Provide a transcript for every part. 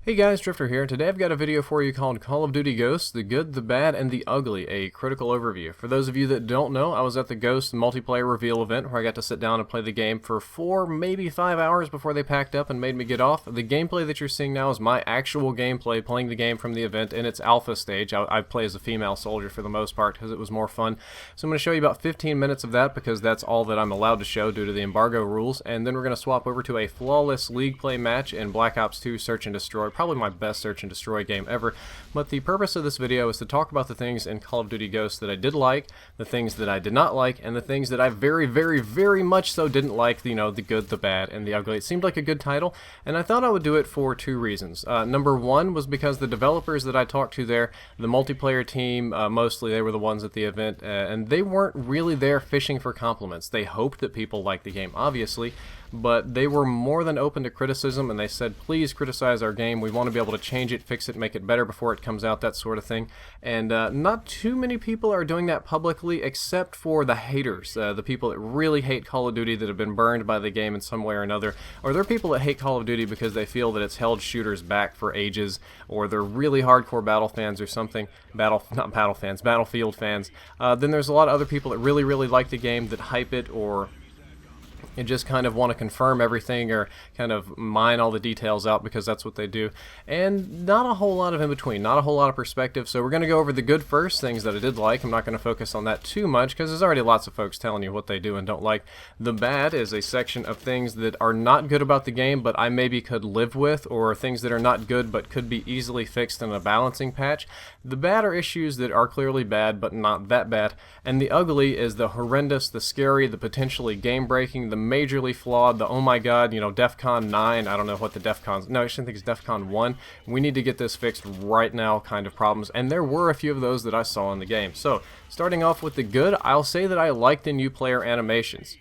Hey guys, Drifter here. Today I've got a video for you called Call of Duty Ghosts, the Good, the Bad, and the Ugly, a critical overview. For those of you that don't know, I was at the Ghosts multiplayer reveal event where I got to sit down and play the game for 4, maybe 5 hours before they packed up and made me get off. The gameplay that you're seeing now is my actual gameplay playing the game from the event in its alpha stage. I play as a female soldier for the most part because it was more fun. So I'm going to show you about 15 minutes of that because that's all that I'm allowed to show due to the embargo rules, and then we're going to swap over to a flawless league play match in Black Ops 2 Search and Destroy. Probably my best search and destroy game ever, but the purpose of this video is to talk about the things in Call of Duty Ghosts that I did like, the things that I did not like, and the things that I very much so didn't like, you know, the good, the bad, and the ugly. It seemed like a good title, and I thought I would do it for 2 reasons. Number one was because the developers that I talked to there, the multiplayer team, mostly they were the ones at the event, and they weren't really there fishing for compliments. They hoped that people liked the game, obviously, but they were more than open to criticism, and they said, please criticize our game. We want to be able to change it, fix it, make it better before it comes out, that sort of thing. And not too many people are doing that publicly, except for the haters, the people that really hate Call of Duty, that have been burned by the game in some way or another, or they're people that hate Call of Duty because they feel that it's held shooters back for ages, or they're really hardcore Battle fans or something. Battlefield fans. Then there's a lot of other people that really like the game, that hype it, or and just kind of want to confirm everything or kind of mine all the details out because that's what they do. And not a whole lot of in between, not a whole lot of perspective. So we're going to go over the good first, things that I did like. I'm not going to focus on that too much because there's already lots of folks telling you what they do and don't like. The bad is a section of things that are not good about the game but I maybe could live with, or things that are not good but could be easily fixed in a balancing patch. The bad are issues that are clearly bad but not that bad. And the ugly is the horrendous, the scary, the potentially game-breaking, the majorly flawed, the oh my god, you know, DEFCON 9, I don't know what the DEFCON's, no, I actually think it's DEFCON 1, we need to get this fixed right now kind of problems, and there were a few of those that I saw in the game. So, starting off with the good, I'll say that I like the new player animations.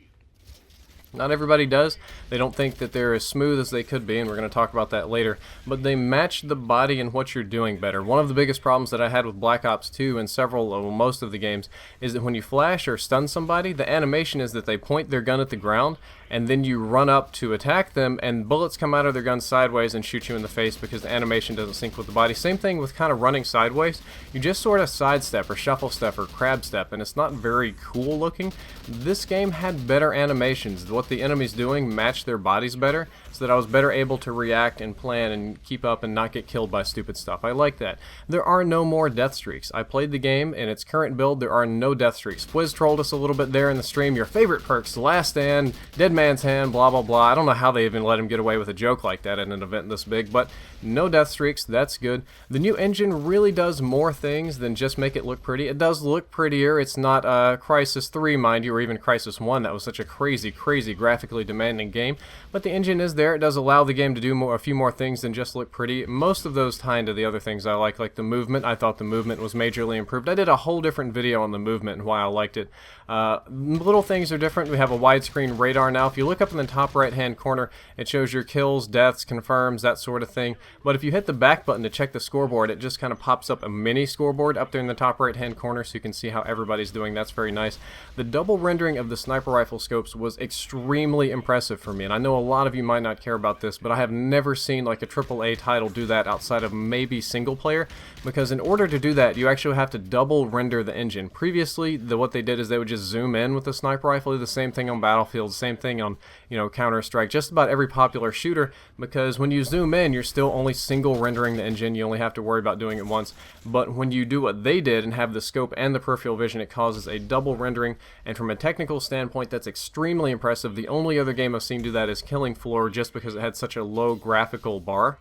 Not everybody does. They don't think that they're as smooth as they could be, and we're going to talk about that later. But they match the body and what you're doing better. One of the biggest problems that I had with Black Ops 2 and most of the games is that when you flash or stun somebody, the animation is that they point their gun at the ground, and then you run up to attack them, and bullets come out of their gun sideways and shoot you in the face because the animation doesn't sync with the body. Same thing with kind of running sideways. You just sort of sidestep or shuffle step or crab step, and it's not very cool looking. This game had better animations. What the enemies doing matched their bodies better, so that I was better able to react and plan and keep up and not get killed by stupid stuff. I like that. There are no more death streaks. I played the game in its current build. There are no death streaks. Fwiz trolled us a little bit there in the stream. Your favorite perks, Last Stand, Dead Man's Hand, blah blah blah. I don't know how they even let him get away with a joke like that at an event this big, but no death streaks. That's good. The new engine really does more things than just make it look pretty. It does look prettier. It's not Crisis 3, mind you, or even Crisis 1. That was such a crazy graphically demanding game, but the engine is there. It does allow the game to do a few more things than just look pretty. Most of those tie into the other things I like the movement. I thought the movement was majorly improved. I did a whole different video on the movement and why I liked it. Little things are different. We have a widescreen radar now. If you look up in the top right hand corner, it shows your kills, deaths, confirms, that sort of thing. But if you hit the back button to check the scoreboard, it just kind of pops up a mini scoreboard up there in the top right hand corner so you can see how everybody's doing. That's very nice. The double rendering of the sniper rifle scopes was extremely impressive for me, and I know a lot of you might not care about this, but I have never seen like a AAA title do that outside of maybe single player, because in order to do that you actually have to double render the engine. Previously what they did is they would just zoom in with the sniper rifle, do the same thing on Battlefield, same thing on, you know, Counter-Strike, just about every popular shooter, because when you zoom in you're still only single rendering the engine, you only have to worry about doing it once. But when you do what they did and have the scope and the peripheral vision, it causes a double rendering, and from a technical standpoint that's extremely impressive. The only other game I've seen do that is Killing Floor, just because it had such a low graphical bar.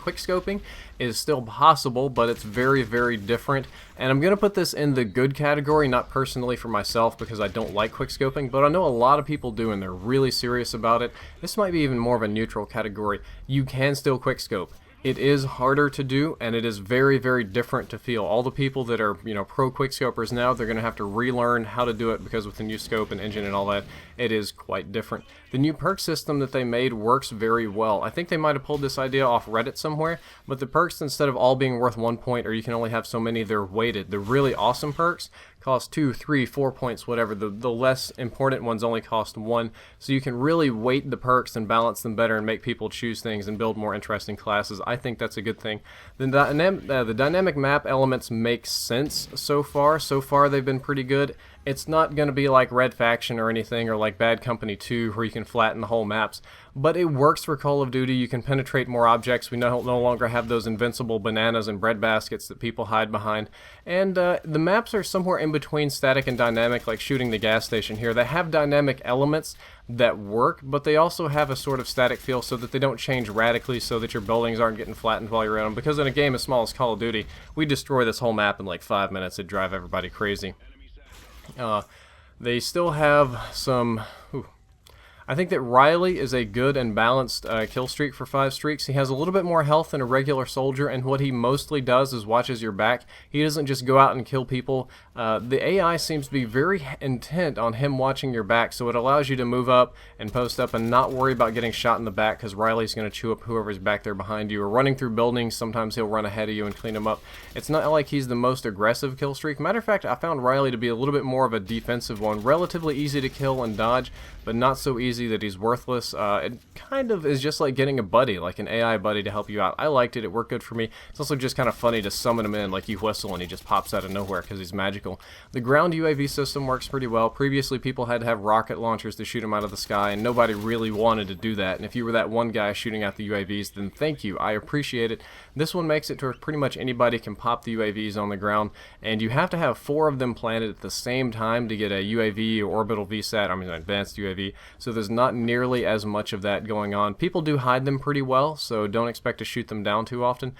Quickscoping is still possible, but it's very different, and I'm going to put this in the good category, not personally for myself because I don't like quickscoping, but I know a lot of people do and they're really serious about it. This might be even more of a neutral category. You can still quickscope. It is harder to do, and it is very different to feel. All the people that are, you know, pro quickscopers now, they're going to have to relearn how to do it because with the new scope and engine and all that, it is quite different. The new perk system that they made works very well. I think they might have pulled this idea off Reddit somewhere, but the perks, instead of all being worth 1 point or you can only have so many, they're weighted. The really awesome perks cost 2, 3, 4 points, whatever. The less important ones only cost 1, so you can really weight the perks and balance them better and make people choose things and build more interesting classes. I think that's a good thing. The dynamic map elements make sense so far. So far they've been pretty good. It's not going to be like Red Faction or anything, or like Bad Company 2 where you can flatten the whole maps, but it works for Call of Duty. You can penetrate more objects. We no longer have those invincible bananas and bread baskets that people hide behind, and the maps are somewhere in between static and dynamic, like shooting the gas station here. They have dynamic elements that work, but they also have a sort of static feel so that they don't change radically, so that your buildings aren't getting flattened while you're in them, because in a game as small as Call of Duty, we destroy this whole map in like 5 minutes. It'd drive everybody crazy. They still have some... I think that Riley is a good and balanced kill streak for 5 streaks. He has a little bit more health than a regular soldier, and what he mostly does is watches your back. He doesn't just go out and kill people. The AI seems to be very intent on him watching your back, so it allows you to move up and post up and not worry about getting shot in the back, because Riley's going to chew up whoever's back there behind you. Or running through buildings, sometimes he'll run ahead of you and clean them up. It's not like he's the most aggressive kill streak. Matter of fact, I found Riley to be a little bit more of a defensive one. Relatively easy to kill and dodge, but not so easy that he's worthless. It kind of is just like getting a buddy, like an AI buddy to help you out. I liked it. It worked good for me. It's also just kind of funny to summon him in, like you whistle and he just pops out of nowhere because he's magical. The ground UAV system works pretty well. Previously, people had to have rocket launchers to shoot him out of the sky, and nobody really wanted to do that. And if you were that one guy shooting out the UAVs, then thank you. I appreciate it. This one makes it to where pretty much anybody can pop the UAVs on the ground, and you have to have 4 of them planted at the same time to get a UAV or orbital VSAT, I mean an advanced UAV, so there's not nearly as much of that going on. People do hide them pretty well, so don't expect to shoot them down too often.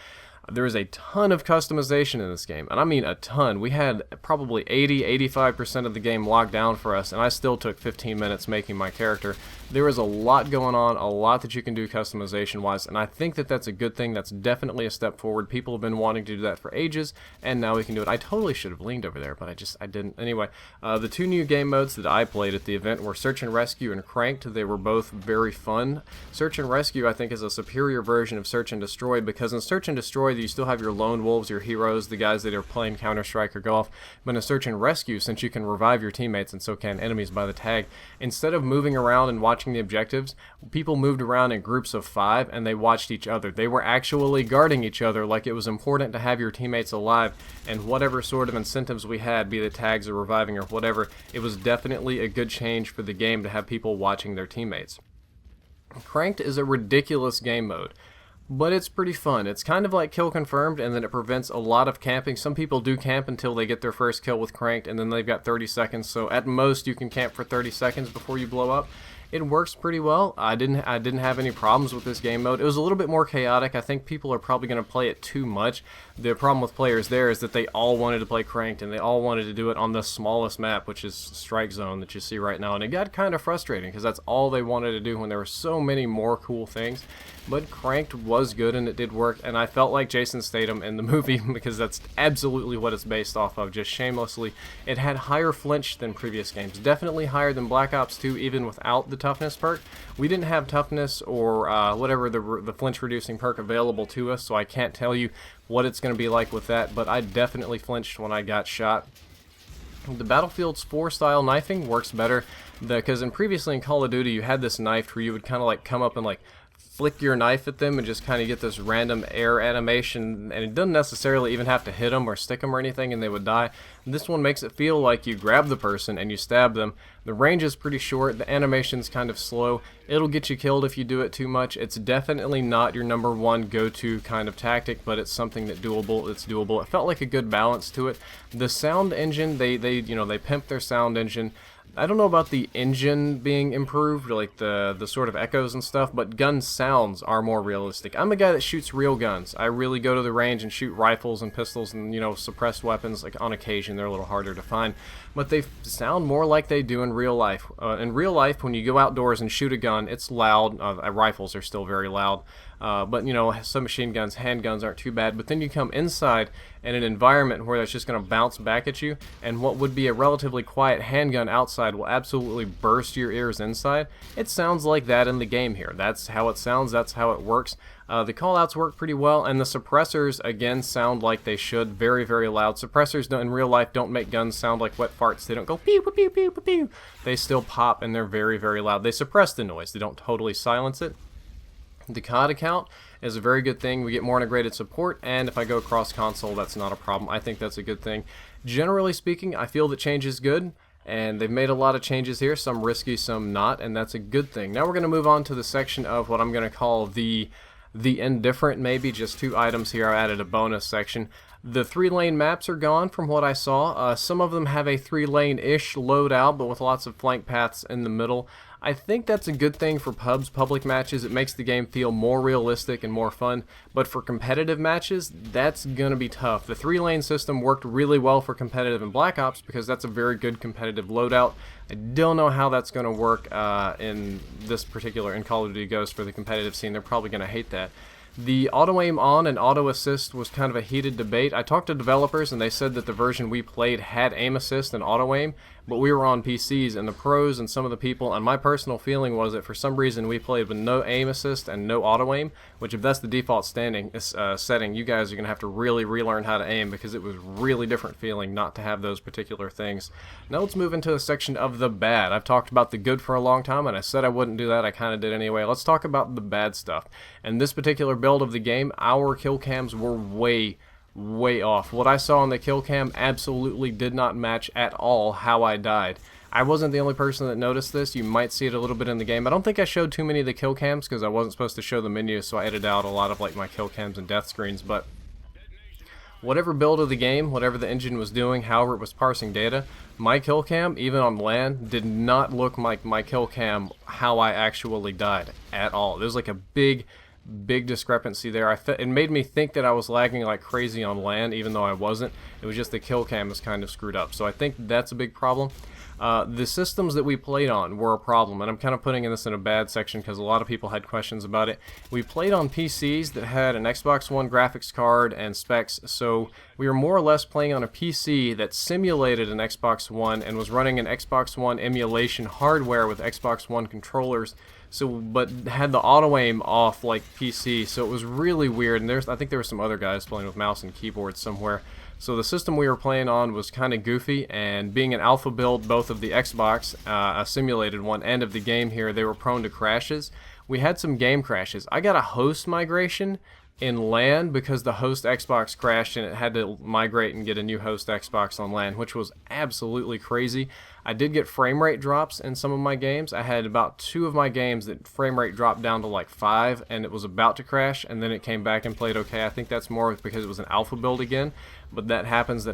There is a ton of customization in this game, and I mean a ton. We had probably 80-85% of the game locked down for us, and I still took 15 minutes making my character. There is a lot going on, a lot that you can do customization-wise, and I think that that's a good thing. That's definitely a step forward. People have been wanting to do that for ages, and now we can do it. I totally should have leaned over there, but I didn't. Anyway, the 2 new game modes that I played at the event were Search and Rescue and Cranked. They were both very fun. Search and Rescue, I think, is a superior version of Search and Destroy, because in Search and Destroy, you still have your lone wolves, your heroes, the guys that are playing Counter-Strike or Golf. But in Search and Rescue, since you can revive your teammates and so can enemies by the tag, instead of moving around and watching the objectives, people moved around in groups of 5 and they watched each other. They were actually guarding each other, like it was important to have your teammates alive, and whatever sort of incentives we had, be the tags or reviving or whatever, it was definitely a good change for the game to have people watching their teammates. Cranked is a ridiculous game mode, but it's pretty fun. It's kind of like Kill Confirmed, and then it prevents a lot of camping. Some people do camp until they get their first kill with Cranked, and then they've got 30 seconds, so at most you can camp for 30 seconds before you blow up. It works pretty well. I didn't have any problems with this game mode. It was a little bit more chaotic. I think people are probably going to play it too much. The problem with players there is that they all wanted to play Cranked, and they all wanted to do it on the smallest map, which is Strike Zone that you see right now, and it got kind of frustrating because that's all they wanted to do when there were so many more cool things. But Cranked was good, and it did work, and I felt like Jason Statham in the movie because that's absolutely what it's based off of, just shamelessly. It had higher flinch than previous games, definitely higher than Black Ops 2 even without the toughness perk. We didn't have toughness or whatever the flinch reducing perk available to us, so I can't tell you what it's going to be like with that, but I definitely flinched when I got shot. The Battlefield's 4 style knifing works better because previously in Call of Duty you had this knife where you would kind of like come up and like flick your knife at them and just kind of get this random air animation, and it doesn't necessarily even have to hit them or stick them or anything and they would die. This one makes it feel like you grab the person and you stab them. The range is pretty short, the animation's kind of slow. It'll get you killed if you do it too much. It's definitely not your number one go-to kind of tactic, but it's something that's doable. It felt like a good balance to it. The sound engine, they pimped their sound engine. I don't know about the engine being improved, like the sort of echoes and stuff, but gun sounds are more realistic. I'm a guy that shoots real guns. I really go to the range and shoot rifles and pistols and, suppressed weapons. Like on occasion, they're a little harder to find, but they sound more like they do in real life. In real life, when you go outdoors and shoot a gun, it's loud. Rifles are still very loud. But you know, submachine guns, handguns aren't too bad. But then you come inside in an environment where that's just going to bounce back at you, and what would be a relatively quiet handgun outside will absolutely burst your ears inside. It sounds like that in the game here. That's how it sounds, that's how it works. The callouts work pretty well, and the suppressors, again, sound like they should. Very, very loud. Suppressors in real life don't make guns sound like wet farts. They don't go pew, pew, pew, pew, pew, pew. They still pop, and they're very, very loud. They suppress the noise. They don't totally silence it. The CoD account is a very good thing. We get more integrated support, and if I go cross console, that's not a problem. I think that's a good thing. Generally speaking, I feel the change is good, and they've made a lot of changes here, some risky, some not, and that's a good thing. Now we're going to move on to the section of what I'm going to call the indifferent, maybe just 2 items here. I added a bonus section. The 3-lane maps are gone from what I saw. Some of them have a 3-lane-ish loadout, but with lots of flank paths in the middle. I think that's a good thing for pubs, public matches. It makes the game feel more realistic and more fun. But for competitive matches, that's going to be tough. The 3-lane system worked really well for competitive in Black Ops because that's a very good competitive loadout. I don't know how that's going to work in this particular, in Call of Duty Ghosts for the competitive scene. They're probably going to hate that. The auto-aim on and auto-assist was kind of a heated debate. I talked to developers and they said that the version we played had aim assist and auto-aim, but we were on PCs, and the pros and some of the people, and my personal feeling was that for some reason we played with no aim assist and no auto-aim, which if that's the default setting, you guys are going to have to really relearn how to aim because it was really different feeling not to have those particular things. Now let's move into a section of the bad. I've talked about the good for a long time, and I said I wouldn't do that. I kind of did anyway. Let's talk about the bad stuff. And this particular build of the game, our kill cams were way off. What I saw on the kill cam absolutely did not match at all how I died. I wasn't the only person that noticed this. You might see it a little bit in the game. I don't think I showed too many of the kill cams because I wasn't supposed to show the menu, so I edited out a lot of like my kill cams and death screens. But whatever build of the game, whatever the engine was doing, however it was parsing data, my kill cam, even on LAN, did not look like my kill cam how I actually died at all. There's like a big discrepancy there. It made me think that I was lagging like crazy on LAN, even though I wasn't. It was just the kill cam was kind of screwed up. So I think that's a big problem. The systems that we played on were a problem, and I'm kind of putting this in a bad section because a lot of people had questions about it. We played on PCs that had an Xbox One graphics card and specs, so we were more or less playing on a PC that simulated an Xbox One and was running an Xbox One emulation hardware with Xbox One controllers, but had the auto-aim off like PC, so it was really weird. And I think there were some other guys playing with mouse and keyboard somewhere. So the system we were playing on was kind of goofy, and being an alpha build both of the Xbox, a simulated one, and of the game here, they were prone to crashes. We had some game crashes. I got a host migration in LAN because the host Xbox crashed and it had to migrate and get a new host Xbox on LAN, which was absolutely crazy. I did get frame rate drops in some of my games. I had about 2 of my games that frame rate dropped down to like 5 and it was about to crash, and then it came back and played okay. I think that's more because it was an alpha build again, but that happens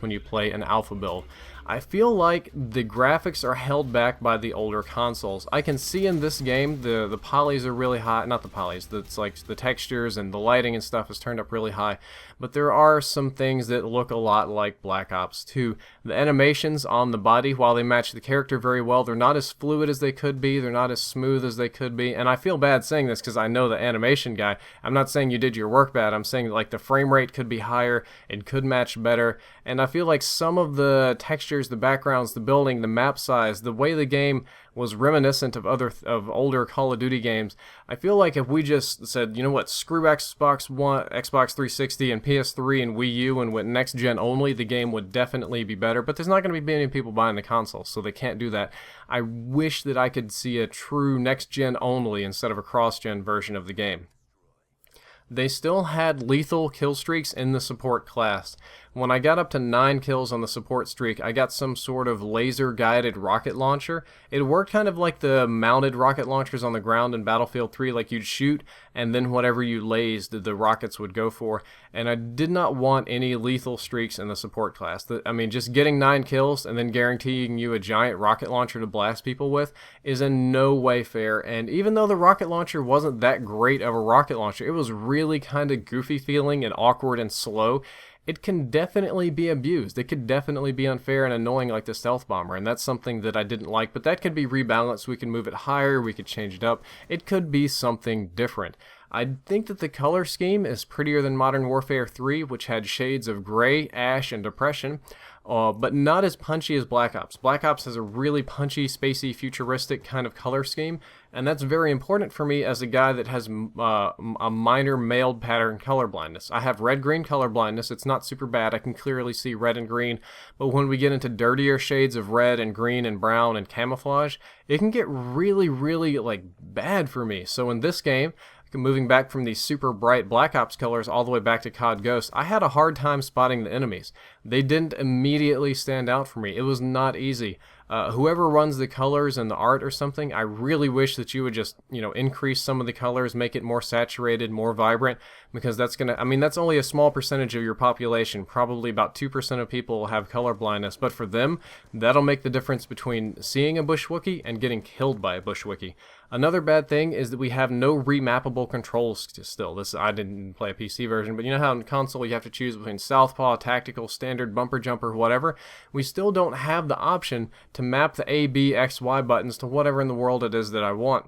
when you play an alpha build. I feel like the graphics are held back by the older consoles. I can see in this game the polys are really high, not the polys, it's like the textures and the lighting and stuff is turned up really high, but there are some things that look a lot like Black Ops 2. The animations on the body, while they match the character very well, they're not as fluid as they could be, they're not as smooth as they could be, and I feel bad saying this because I know the animation guy. I'm not saying you did your work bad, I'm saying like the frame rate could be higher, it could match better, and I feel like some of the textures, the backgrounds, the building, the map size, the way the game was reminiscent of older Call of Duty games. I feel like if we just said, you know what, screw Xbox One, Xbox 360 and PS3 and Wii U and went next gen only, the game would definitely be better, but there's not going to be many people buying the console, so they can't do that. I wish that I could see a true next gen only instead of a cross gen version of the game. They still had lethal kill streaks in the support class. When I got up to 9 kills on the support streak, I got some sort of laser-guided rocket launcher. It worked kind of like the mounted rocket launchers on the ground in Battlefield 3, like you'd shoot, and then whatever you lased, the rockets would go for. And I did not want any lethal streaks in the support class. I mean, just getting 9 kills and then guaranteeing you a giant rocket launcher to blast people with is in no way fair. And even though the rocket launcher wasn't that great of a rocket launcher, it was really kind of goofy feeling and awkward and slow. It can definitely be abused. It could definitely be unfair and annoying like the stealth bomber, and that's something that I didn't like, but that could be rebalanced. We can move it higher, we could change it up. It could be something different. I think that the color scheme is prettier than Modern Warfare 3, which had shades of gray, ash, and depression, but not as punchy as Black Ops. Black Ops has a really punchy, spacey, futuristic kind of color scheme, and that's very important for me as a guy that has a minor mailed pattern color blindness. I have red-green color blindness. It's not super bad. I can clearly see red and green, but when we get into dirtier shades of red and green and brown and camouflage, it can get really, really like bad for me. So in this game, moving back from these super bright Black Ops colors all the way back to CoD Ghosts, I had a hard time spotting the enemies. They didn't immediately stand out for me. It was not easy. Whoever runs the colors and the art or something, I really wish that you would just, increase some of the colors, make it more saturated, more vibrant, because that's that's only a small percentage of your population. Probably about 2% of people will have color blindness, but for them, that'll make the difference between seeing a bush Wookiee and getting killed by a bush Wookiee. Another bad thing is that we have no remappable controls still. I didn't play a PC version, but you know how in console you have to choose between Southpaw, Tactical, Standard, Bumper Jumper, whatever? We still don't have the option to map the A, B, X, Y buttons to whatever in the world it is that I want.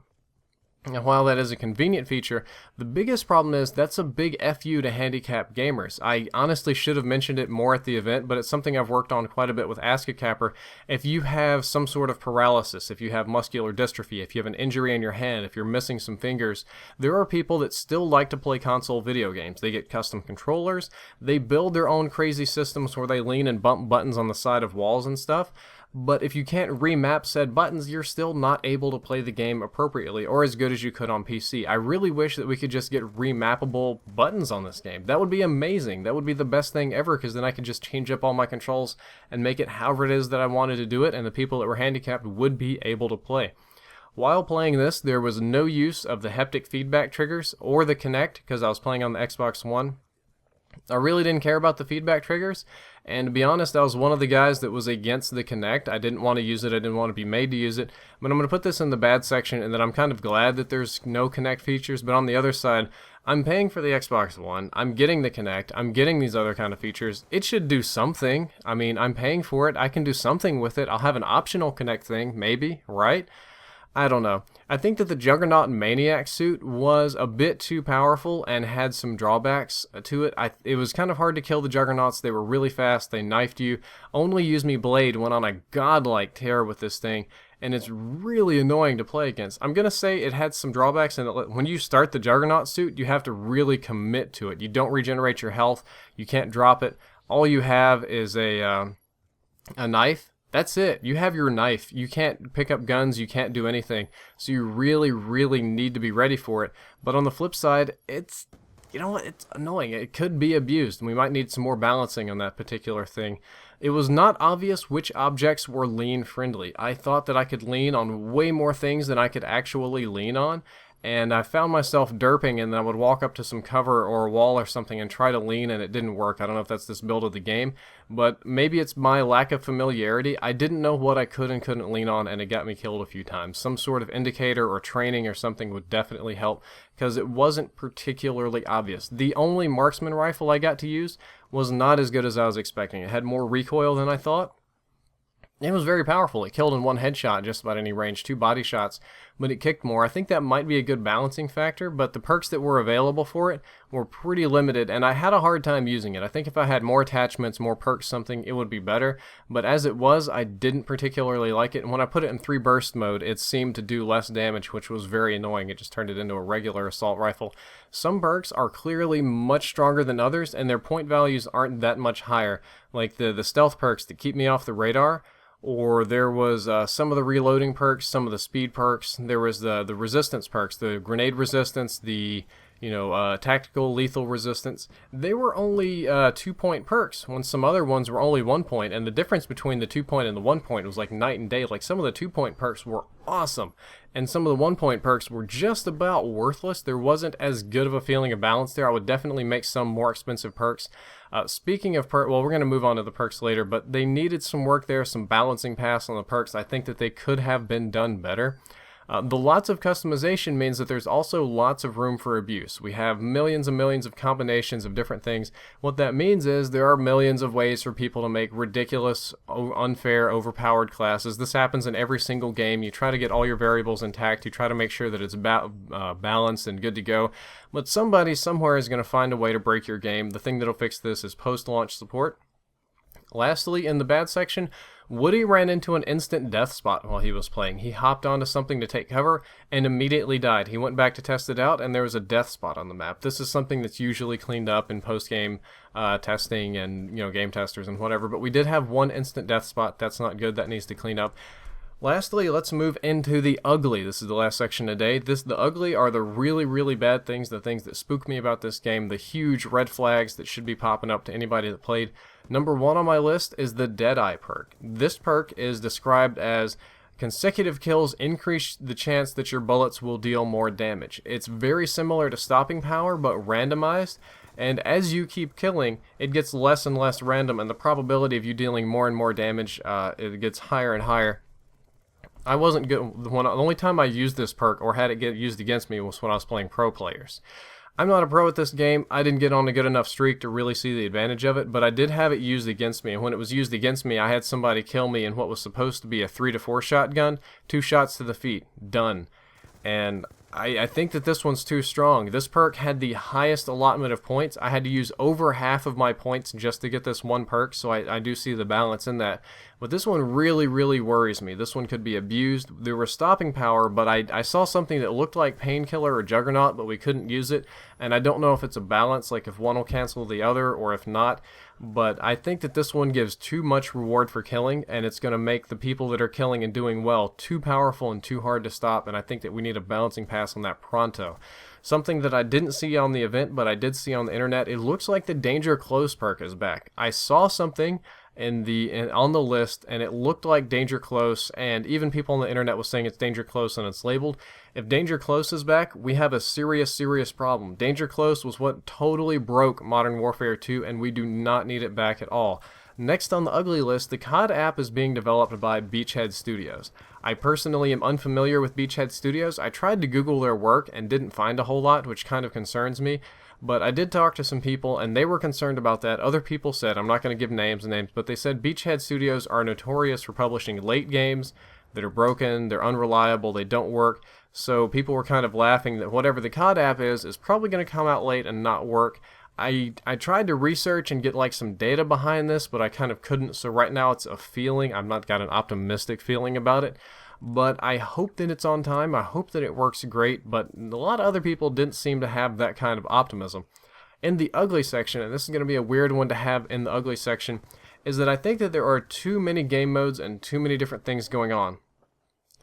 Now, while that is a convenient feature, the biggest problem is that's a big FU to handicapped gamers. I honestly should have mentioned it more at the event, but it's something I've worked on quite a bit with Ask a Capper. If you have some sort of paralysis, if you have muscular dystrophy, if you have an injury in your hand, if you're missing some fingers, there are people that still like to play console video games. They get custom controllers, they build their own crazy systems where they lean and bump buttons on the side of walls and stuff. But if you can't remap said buttons, you're still not able to play the game appropriately or as good as you could on PC. I really wish that we could just get remappable buttons on this game. That would be amazing. That would be the best thing ever, because then I could just change up all my controls and make it however it is that I wanted to do it, and the people that were handicapped would be able to play. While playing this, there was no use of the haptic feedback triggers or the Kinect, because I was playing on the Xbox One. I really didn't care about the feedback triggers, and to be honest, I was one of the guys that was against the Kinect. I didn't want to use it, I didn't want to be made to use it, but I'm going to put this in the bad section, and that I'm kind of glad that there's no Kinect features. But on the other side, I'm paying for the Xbox One, I'm getting the Kinect, I'm getting these other kind of features. It should do something. I mean, I'm paying for it, I can do something with it. I'll have an optional Kinect thing, maybe, right? I don't know. I think that the Juggernaut Maniac suit was a bit too powerful and had some drawbacks to it. It was kind of hard to kill the Juggernauts. They were really fast, they knifed you. Only Use Me Blade went on a godlike tear with this thing, and it's really annoying to play against. I'm going to say it had some drawbacks, and when you start the Juggernaut suit, you have to really commit to it. You don't regenerate your health, you can't drop it. All you have is a knife. That's it. You have your knife. You can't pick up guns. You can't do anything. So you really, really need to be ready for it. But on the flip side, it's annoying. It could be abused, and we might need some more balancing on that particular thing. It was not obvious which objects were lean friendly. I thought that I could lean on way more things than I could actually lean on, and I found myself derping, and then I would walk up to some cover or a wall or something and try to lean, and it didn't work. I don't know if that's this build of the game, but maybe it's my lack of familiarity. I didn't know what I could and couldn't lean on, and it got me killed a few times. Some sort of indicator or training or something would definitely help, because it wasn't particularly obvious. The only marksman rifle I got to use was not as good as I was expecting. It had more recoil than I thought. It was very powerful. It killed in one headshot just about any range, 2 body shots, but it kicked more. I think that might be a good balancing factor, but the perks that were available for it were pretty limited, and I had a hard time using it. I think if I had more attachments, more perks, something, it would be better, but as it was, I didn't particularly like it, and when I put it in 3 burst mode, it seemed to do less damage, which was very annoying. It just turned it into a regular assault rifle. Some perks are clearly much stronger than others, and their point values aren't that much higher, like the stealth perks that keep me off the radar. Or there was some of the reloading perks, some of the speed perks. There was the resistance perks, the grenade resistance, the tactical lethal resistance. They were only 2-point perks, when some other ones were only 1 point, and the difference between the 2-point and the 1 point was like night and day. Like, some of the 2-point perks were awesome, and some of the 1-point perks were just about worthless. There wasn't as good of a feeling of balance there. I would definitely make some more expensive perks. Speaking of perks, well, we're going to move on to the perks later, but they needed some work there, some balancing pass on the perks. I think that they could have been done better. The lots of customization means that there's also lots of room for abuse. We have millions and millions of combinations of different things. What that means is there are millions of ways for people to make ridiculous, unfair, overpowered classes. This happens in every single game. You try to get all your variables intact. You try to make sure that it's balanced and good to go. But somebody somewhere is going to find a way to break your game. The thing that'll fix this is post-launch support. Lastly, in the bad section, Woody ran into an instant death spot while he was playing. He hopped onto something to take cover and immediately died. He went back to test it out and there was a death spot on the map. This is something that's usually cleaned up in post-game testing and game testers and whatever, but we did have one instant death spot. That's not good. That needs to clean up. Lastly, let's move into the ugly. This is the last section today. The ugly are the really, really bad things, the things that spook me about this game, the huge red flags that should be popping up to anybody that played. Number 1 on my list is the Deadeye perk. This perk is described as consecutive kills increase the chance that your bullets will deal more damage. It's very similar to stopping power, but randomized. And as you keep killing, it gets less and less random, and the probability of you dealing more and more damage, it gets higher and higher. I wasn't good. The only time I used this perk or had it get used against me was when I was playing pro players. I'm not a pro at this game. I didn't get on a good enough streak to really see the advantage of it, but I did have it used against me. And when it was used against me, I had somebody kill me in what was supposed to be a 3 to 4 shotgun, 2 shots to the feet, done. And I think that this one's too strong. This perk had the highest allotment of points. I had to use over half of my points just to get this one perk, so I do see the balance in that. But this one really, really worries me. This one could be abused. There was stopping power, but I saw something that looked like Painkiller or Juggernaut, but we couldn't use it. And I don't know if it's a balance, like if one will cancel the other or if not. But I think that this one gives too much reward for killing, and it's going to make the people that are killing and doing well too powerful and too hard to stop, and I think that we need a balancing pass on that pronto. Something that I didn't see on the event, but I did see on the internet, it looks like the Danger Close perk is back. I saw something on the list, and it looked like Danger Close, and even people on the internet was saying it's Danger Close and it's labeled. If Danger Close is back, we have a serious problem. Danger Close was what totally broke Modern Warfare 2, and we do not need it back at all. Next on the ugly list, the CoD app is being developed by Beachhead Studios. I personally am unfamiliar with Beachhead Studios. I tried to Google their work and didn't find a whole lot, which kind of concerns me. But I did talk to some people, and they were concerned about that. Other people said, I'm not going to give names, but they said Beachhead Studios are notorious for publishing late games that are broken, they're unreliable, they don't work. So people were kind of laughing that whatever the CoD app is probably going to come out late and not work. I tried to research and get like some data behind this, but I kind of couldn't. So right now it's a feeling. I've not got an optimistic feeling about it. But I hope that it's on time. I hope that it works great, but a lot of other people didn't seem to have that kind of optimism. In the ugly section, and this is going to be a weird one to have in the ugly section, is that I think that there are too many game modes and too many different things going on.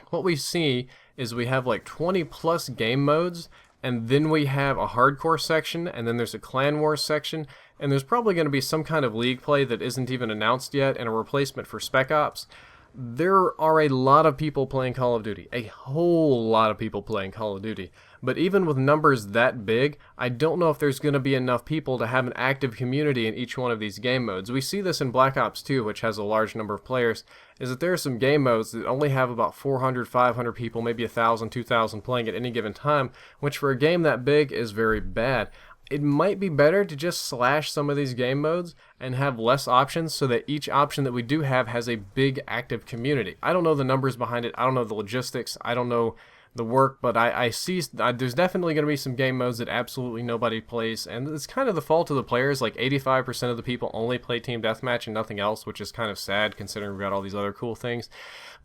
What we see is we have like 20 plus game modes, and then we have a hardcore section, and then there's a clan wars section, and there's probably going to be some kind of league play that isn't even announced yet, and a replacement for Spec Ops. There are a lot of people playing Call of Duty, a whole lot of people playing Call of Duty, but even with numbers that big, I don't know if there's going to be enough people to have an active community in each one of these game modes. We see this in Black Ops 2, which has a large number of players, is that there are some game modes that only have about 400, 500 people, maybe 1,000, 2,000 playing at any given time, which for a game that big is very bad. It might be better to just slash some of these game modes and have less options so that each option that we do have has a big active community. I don't know the numbers behind it. I don't know the logistics. I don't know the work, but I see there's definitely going to be some game modes that absolutely nobody plays, and it's kind of the fault of the players. Like 85% of the people only play Team Deathmatch and nothing else, which is kind of sad considering we've got all these other cool things,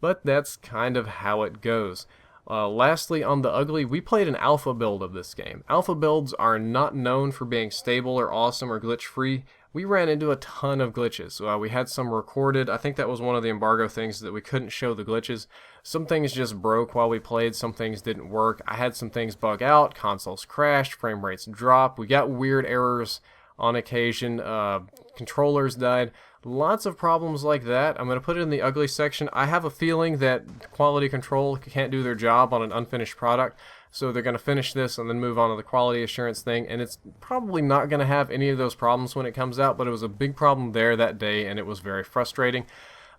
but that's kind of how it goes. Lastly, on the ugly, we played an alpha build of this game. Alpha builds are not known for being stable or awesome or glitch-free. We ran into a ton of glitches. We had some recorded. I think that was one of the embargo things, that we couldn't show the glitches. Some things just broke while we played. Some things didn't work. I had some things bug out. Consoles crashed. Frame rates dropped. We got weird errors on occasion. Controllers died. Lots of problems like that. I'm going to put it in the ugly section. I have a feeling that quality control can't do their job on an unfinished product, so they're going to finish this and then move on to the quality assurance thing, and it's probably not going to have any of those problems when it comes out, but it was a big problem there that day, and it was very frustrating.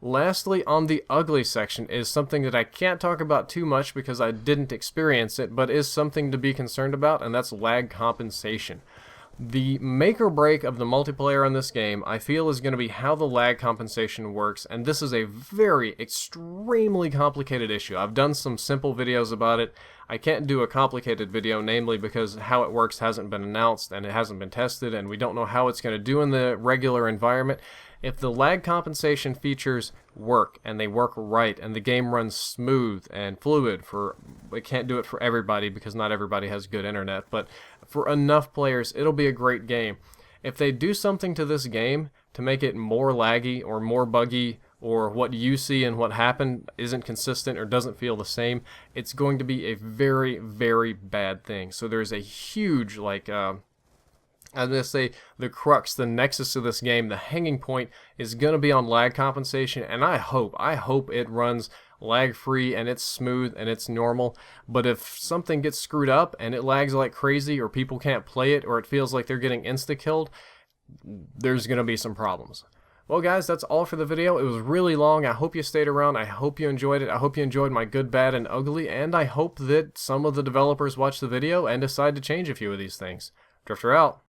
Lastly, on the ugly section is something that I can't talk about too much because I didn't experience it, but is something to be concerned about, and that's lag compensation. The make or break of the multiplayer in this game, I feel, is going to be how the lag compensation works, and this is a very extremely complicated issue. I've done some simple videos about it. I can't do a complicated video, namely because how it works hasn't been announced and it hasn't been tested, and we don't know how it's going to do in the regular environment. If the lag compensation features work, and they work right, and the game runs smooth and fluid it can't do it for everybody because not everybody has good internet, but for enough players, it'll be a great game. If they do something to this game to make it more laggy or more buggy, or what you see and what happened isn't consistent or doesn't feel the same, it's going to be a very, very bad thing. So there's a huge, I'm going to say the crux, the nexus of this game, the hanging point is going to be on lag compensation, and I hope it runs lag-free and it's smooth and it's normal. But if something gets screwed up and it lags like crazy, or people can't play it, or it feels like they're getting insta-killed, there's going to be some problems. Well guys, that's all for the video. It was really long. I hope you stayed around. I hope you enjoyed it. I hope you enjoyed my good, bad, and ugly, and I hope that some of the developers watch the video and decide to change a few of these things. Drifter out.